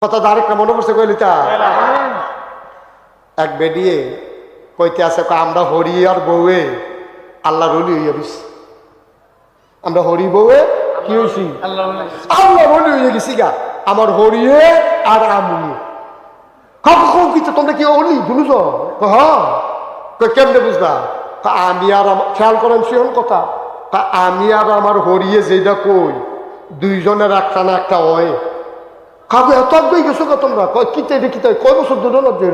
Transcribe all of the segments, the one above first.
কথা আরেকটা মনে পড়ছে কইলিটা এক বেডিয়ে কইতে আছে আমরা হরি আর বউয়ে আল্লাহ রলি হইয়া গেছি। আমরা হরি বউয়ে কি হয়েছি আল্লাহ রলি হইয়া গেছি গা। আমার হরিয়ে আর আমি কিন্তু তোমরা কি অলি বুঝছ? হ্যাঁ কেমনে বুঝলা? আমি আর খেয়াল করেন শিহন কথা, আমি আর আমার হরিয়ে যেটা কই দুইজনের একটা না একটা হয়। কাকু এত আগেই গেছো গা তোমরা কিতে কিতে কয় বছর ধরে না যে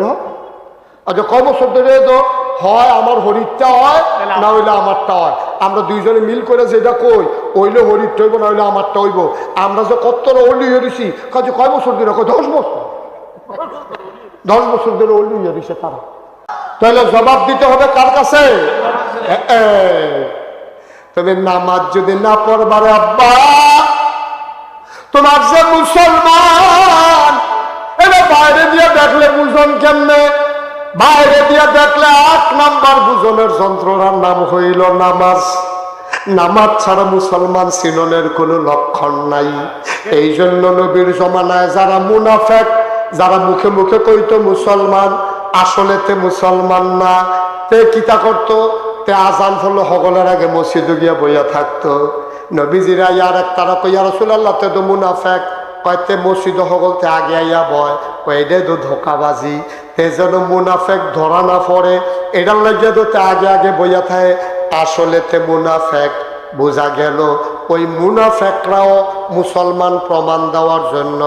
আচ্ছা কয় বছর ধরে তো হয় আমার হরিরটা হয় না হইলে আমারটা হয়। আমরা দুইজনে মিল করে যেটা কই ওইলে হরিরটা হইব না হইলে আমারটা হইব। আমরা যে কত অলি হয়েছি কাজে কয় বছর ধরে 10 বছর 10 বছর ধরে অলি হয়েছে তারা। তাহলে জবাব দিতে হবে কার কাছে? তবে নামাজ যদি না পড়বারে আব্বা তোমার যে মুসলমান এটা বাইরে দিয়ে দেখলে বুঝন কেমনে? বাইরে দিয়ে দেখলে 8 নাম্বার বুঝনের যন্ত্রণার নাম হইল নামাজ। নামাজ ছাড়া মুসলমান চিননের কোনো লক্ষণ নাই। এই জন্য নবীর জমানায় যারা মুনাফেক, যারা মুখে মুখে কইতো মুসলমান আসলে তে মুসলমান না, তে কিতা করতো? তে আজান ফল হগলের আগে মসজিদে গিয়া বইয়া থাকতো। নবীজিরা ইয়ার এক তারা কইয়া রাসূলুল্লাহ তে তো মুনাফেক, কয়তে মসজিদ হগলতে আগে আইয়া বয়, কয়ডে তো ধোকাবাজি, তে যেন মুনাফেক ধরা না পড়ে এটার লাগিয়া তো তে আগে আগে বইয়া থাকে। আসলে তে মুনাফেক বোঝা গেল ওই মুনাফেকরাও মুসলমান প্রমাণ দেওয়ার জন্য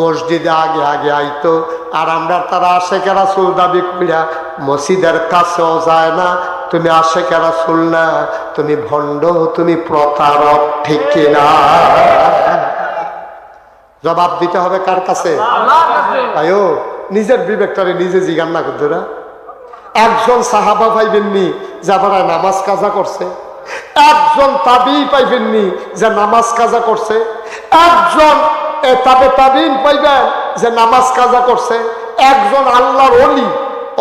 মসজিদে আগে আগে আইতো। আর আমরা তারা আশেকে রাসূল দাবি করিয়া মসজিদের কাছেও যায় না। তুমি আশেকে রাসূল না, তুমি ভণ্ড, তুমি প্রতারক, ঠিক কিনা? জবাব দিতে হবে কার কাছে? আয়ো নিজের বিবেকটারে নিজে জিজ্ঞান না করতো না। একজন সাহাবা পাইবেননি যারা নামাজ কাজা করছে, একজন তাবি পাইবেননি যে নামাজ কাজা করছে, একজন তাবে তাবিন পাইবেন যে নামাজ কাজা করছে, একজন আল্লাহর অলি।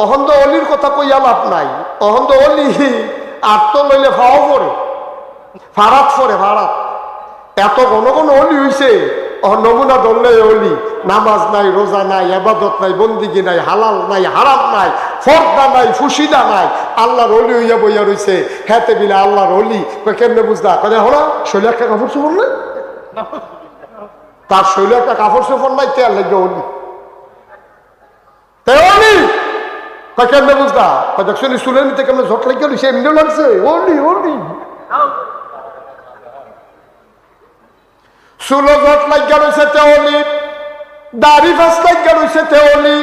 অহন্দ অলির কথা কইয়া লাভ নাই। অহন্দ অলি আর তো লইলে ভাও পড়ে ভাড়াত পড়ে ভাড়াত। এত ঘন ঘন অলি হইছে নমুনা ধরলে অলি। নামাজ নাই, রোজা নাই, ইবাদত নাই, বন্দিগি নাই, হালাল নাই, হারাম নাই, ফর্দা নাই, ফুসিদা নাই, আল্লাহর অলি হইয়া বইয়া রইছে। হেতে বিলে আল্লাহর অলি কেমনে বুঝলা? কয়ে হলো শৈলে একটা কাপড় চোপড় নাই, তার শৈলে একটা কাপড় চোপড় নাই, তেল লাগে অলি। অলি কেমনে বুঝলা? দেখছেন চুলের নিতে কেমনে ঝট লাগিয়ে সে এমনি লাগছে অলি অলি। চুলো জট লাগিয়া রয়েছে তেওলি, দাড়ি ফাঁস লাগিয়া রয়েছে তেওলি,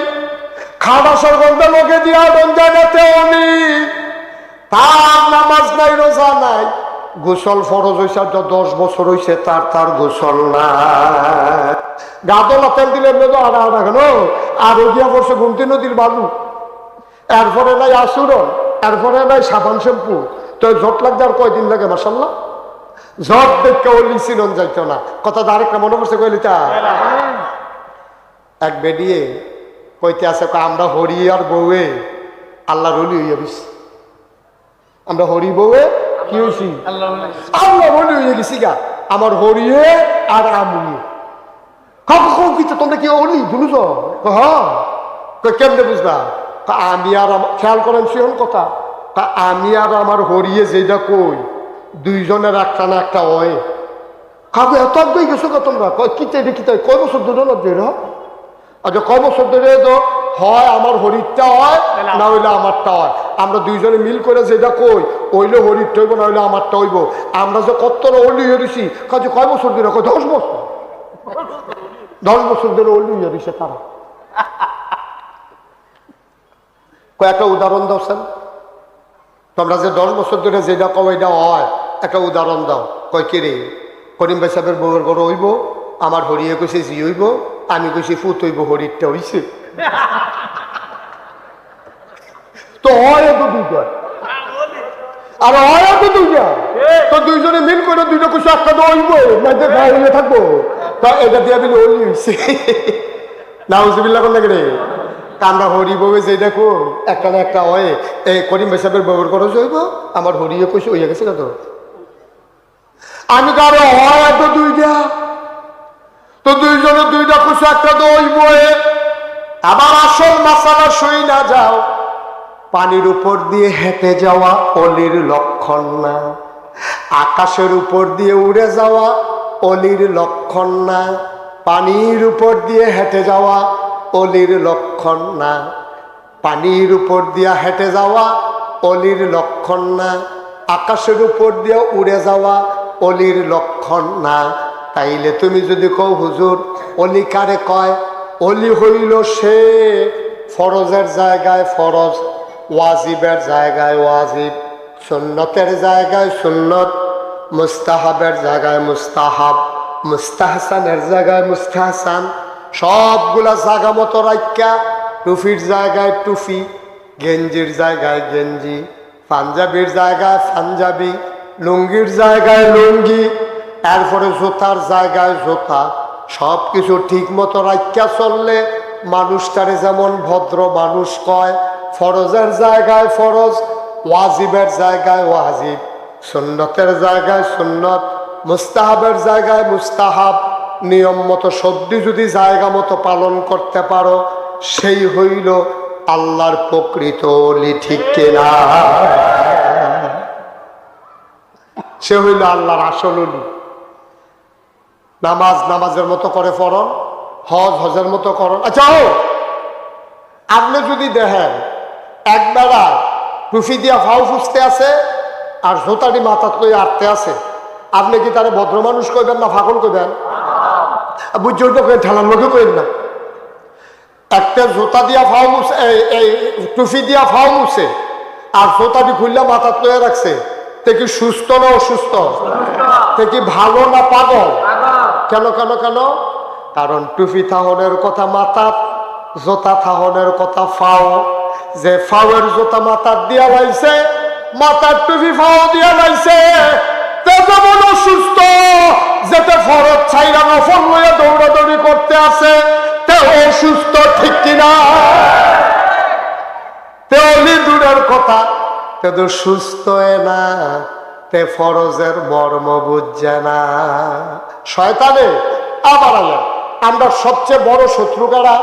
খাড়া সরগন্ধা লোকে দিয়া রঞ্জানে তেওলি। তার নামাজ নাই, রোজা নাই, গোসল ফরজ হয়েছে 10 বছর হয়েছে তার গোসল নাই। গাদলা তেল দিলে এমনি তো আড়া আড়া কেন আর গিয়া পড়ছে গুমতি নদীর বালু। এরপরে নাই আসুরন, এরপরে নাই সাবান শ্যাম্পু। তো জট লাগতে আর কয়দিন লাগে? মাসাল্লাহ জট দেখে অলি চিনন যাইতো না। কথা আরেকটা মনে পড়ছে কইলিটা এক বেডিয়ে কইতে আছে আমরা হরি আর বউয়ে আল্লাহ রলি হইয়া গেছি। আমরা হরি বউয়ে কি হয়েছি আল্লাহ রলি হইয়া গেছি গা। আমার হরিয়ে আর আমি কিন্তু তোমরা কি অলি বুঝছ? হ্যাঁ কেমনে বুঝলা? আমি আর খেয়াল করেন শিহন কথা, আমি আর আমার হরিয়ে যেটা কই দুইজনের একটা না একটা হয়। কাকু এত আগেই গেছো গা তোমরা কিতে কিতে কয় বছর ধরে না যে আচ্ছা কয় বছর ধরে তো হয় আমার হরিরটা হয় না হইলে আমারটা হয়। আমরা দুইজনে মিল করে যেটা কই ওইলে হরিরটা হইব না হইলে আমারটা হইব। আমরা যে কত অলি হয়েছি কাজে কয় বছর ধরে? 10 বছর 10 বছর ধরে অলি হয়েছে তারা। কয়েকটা উদাহরণ দাও স্যার। তোমরা যে 10 বছর ধরে যেটা কও এটা হয়, একটা উদাহরণ দাও। কয় কি রে? করিম ভাই সাহেবের বউয়ের ঘর হইব, আমার হরিয়ে কইছে জি হইব, আমি কইছি ফুত হইব, হরিরটা হইছে। তো হয় তো দুইটা আর হয় তো দুইটা, তো দুইজনে মিল করে দুইটা কইছে একটা তো হইব ভাই হইলে থাকবো। তা এটা দিয়ে দিলে অলি হইছে। নাউজুবিল্লাহ কোন লাগে রে? আমরা হরি বউয়ে যে দেখো একটা না একটা হয়। এই করিম ভাই সাহেবের বউয়ের খরচ হইব, আমার হরিয়ে কইছে হইয়া গেছে কত। আমি তো আরো হয় তো দুইটা তো দুইজনে দুইটা কিছু একটা দই বয়ে আবার আসল মাসালা সই না যাও, পানির উপর দিয়ে হেঁটে যাওয়া অলির লক্ষণ না, আকাশের উপর দিয়ে উড়ে যাওয়া অলির লক্ষণ না, পানির উপর দিয়ে হেঁটে যাওয়া অলির লক্ষণ না, পানির উপর দিয়ে হেঁটে যাওয়া অলির লক্ষণ না, আকাশের উপর দিয়ে উড়ে যাওয়া অলির লক্ষণ না। তাইলে তুমি যদি কও হুজুর অলি কারে কয়, অলি হইল সে ফরজের জায়গায় ফরজ, ওয়াজিবের জায়গায় ওয়াজিব, সুন্নতের জায়গায় সুন্নত, মুস্তাহাবের জায়গায় মুস্তাহাব, মুস্তাহসানের জায়গায় মুস্তাহসান, সবগুলা জায়গা মতো রাখা, টুফির জায়গায় টুফি, গেঞ্জির জায়গায় গেঞ্জি, পাঞ্জাবির জায়গায় পাঞ্জাবি, লুঙ্গির জায়গায় লুঙ্গি, এরপরে জুতার জায়গায় জুতা, সব কিছু ঠিক মতো রাখা চললে মানুষটারে যেমন ভদ্র মানুষ কয়, ফরজের জায়গায় ফরজ, ওয়াজিবের জায়গায় ওয়াজিব, সুন্নতের জায়গায় সুন্নত, মুস্তাহাবের জায়গায় মুস্তাহাব, নিয়ম মতো সবটি যদি জায়গা মতো পালন করতে পারো, সেই হইল আল্লাহর প্রকৃত অলি, ঠিক কিনা? সে হইল আল্লাহর আসল অলি। নামাজ নামাজের মতো করে পড়ন, হজ হজের মতো করন। আচ্ছা আপনি যদি দেখেন একবেলা টুফি দিয়া ফাউ ফুসতে আছে আর জোতাটি মাথাত করে আটতে আছে, আপনি কি তারা ভদ্র মানুষ কইবেন না ফাঁকল কইবেন? বুঝছি ওইটা কই ঠেলার লোকে কইবেন না। একটা জোতা দিয়া ফাউ মুছে, এই টুফি দিয়া ফাউ মুছে আর জোতাটি খুললে মাথাত লয়ে রাখছে, তে কি সুস্থ না অসুস্থ? তে কি ভালো না পাগল? কেন কেন কেন? কারণ টুপি থাহনের কথা মাথাত, জোতা থাহনের কথা ফাও, যে ফাওয়ের জোতা মাথার দিয়া লাইছে, মাথার টুপি ফাও দিয়া লাইছে, তে যেমন অসুস্থ, যেতে ফরজ ছাইরা নফল লইয়া দৌড়াদৌড়ি করতে আছে, তে অসুস্থ, ঠিক কিনা? তে অলি দূরের কথা, তে তো সুস্থ না, তে ফরজের মর্ম বুঝছে না। শয়তানে আবার আল্লাহ আমরা সবচেয়ে বড় শত্রু কারা?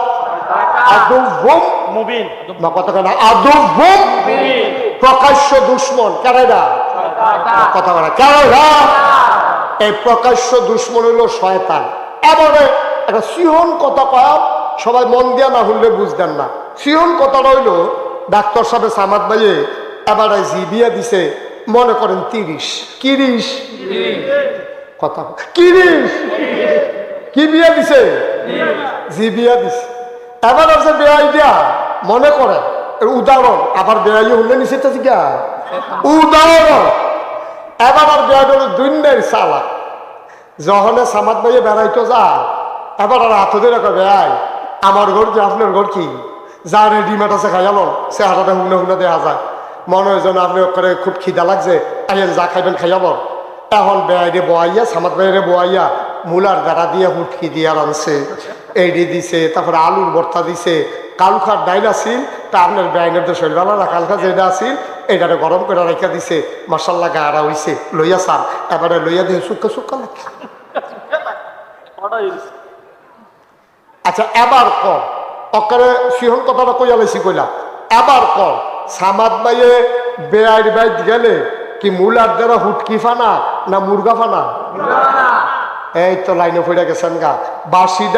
প্রকাশ্য দুশ্মন কারা? কথা বলা কারা? এই প্রকাশ্য দুশ্মন হইল শয়তান। এবারে একটা সিহন কথা কয়া, সবাই মন দিয়া না হলে বুঝতেন না। সিহন কথাটা হইল ডাক্তার সাহেব সামাদ ভাইয়ে এবারে জিবিয়া দিছে, মনে করেন 30 কথা 30 কি বিয়া দিছে? জি বিয়া দিছে। এবার আছে বেআই দিয়া, মনে করেন উদাহরণ, আবার বেআই হলে নিচে তো জিগা উদাহরণ। এবার আর বেআই হলো দুনিয়ার চালাক, যখন সামাদ ভাইয়ে বেড়াইতো যা, এবার আর হাত ধরে রাখো বেআই আমার ঘর কি আপনার ঘর কি, যা রেডিমেড আছে খাইয়ালো, সে হাতাটা হুনে হুনে দেওয়া যায়। মনে হয় যেন আপনি ওখানে খুব খিদা লাগছে, আইয়া যা খাইবেন খাইয়াবো। এখন বেআইরে বোয়াইয়া, সামাদ ভাইরে বোয়াইয়া মূলার গাড়া দিয়ে হুটকি দিয়ে আনছে, এইডি দিছে, তারপরে আলুর ভর্তা দিছে, কালুখার ডাইল আসিল, তা আপনার বেআইনের তো শৈলবালা না, কালখা যেটা আসিল এইটারে গরম করে রেখা দিছে, মাসাল্লা গাড়া হইছে, লইয়া সার এবারে লইয়া দিয়ে সুক্কা সুক্কা লাগে। আচ্ছা এবার কর অকারে সিহন কথাটা কইয়া লাইছি কইলা, এবার কর সামাদ ভাইয়ে বেআইর বাইত গেলে কি মূলার দ্বারা হুটকি ফানা না মুরগা ফানা? এই তো লাইনে পড়ে গেছেন গা বাসিদা